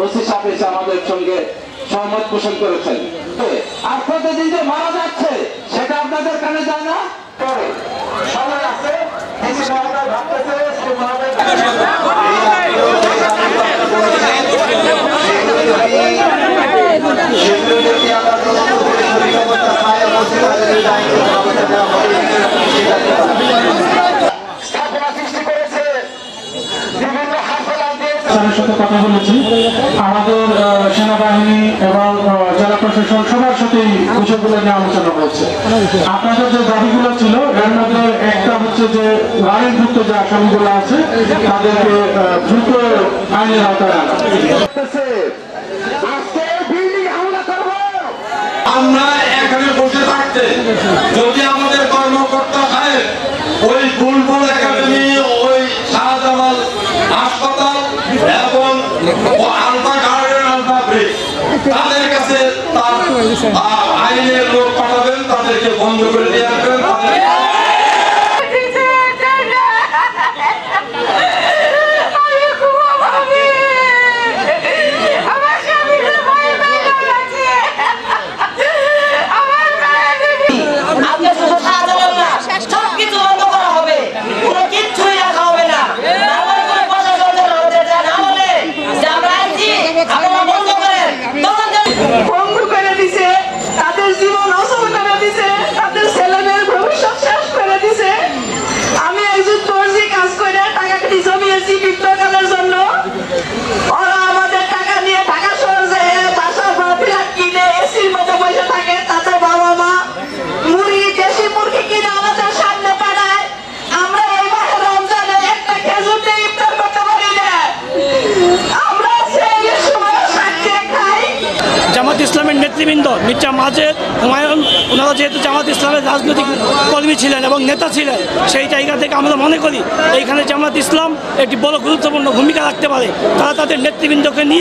OC সাহেব এসে আমাদের সঙ্গে সহমত পোষণ করেছেন। আর প্রতিদিন যে মারা যাচ্ছে সেটা আপনাদের কানে যায় না। সময় আছে সাথে কথা বলেছি, আমাদের সেনাবাহিনী এবং জেলা প্রশাসন সবার সাথেই বিষয়গুলো নিয়ে আলোচনা করছে। আপনাদের যে দাবিগুলো ছিল এর মধ্যে একটা হচ্ছে যে রায়েরভুক্ত যে আসামিগুলো আছে তাদেরকে দ্রুত আইনের আওতায় আনা। আমরা এখানে বসে থাকতে যদি আমাদের কর্মকর্তা সাহেব ওই বুলবুল একাডেমি, ওই শাহজালাল হাসপাতাল এবং আলফা গার্ডেন, আলফা ব্রিজ তাদের কাছে তার আইনের লোক পাঠাবেন, তাদেরকে বন্ধ করে দিয়ে আসবেন। জামাত ইসলামের নেতৃবৃন্দ মির্জা মাজেদ, হুমায়ুন, ওনারা যেহেতু জামাত ইসলামের রাজনৈতিক কর্মী ছিলেন এবং নেতা ছিলেন, সেই জায়গা থেকে আমরা মনে করি এইখানে জামাত ইসলাম একটি বড় গুরুত্বপূর্ণ ভূমিকা রাখতে পারে। তারা তাদের নেতৃবৃন্দকে নিয়ে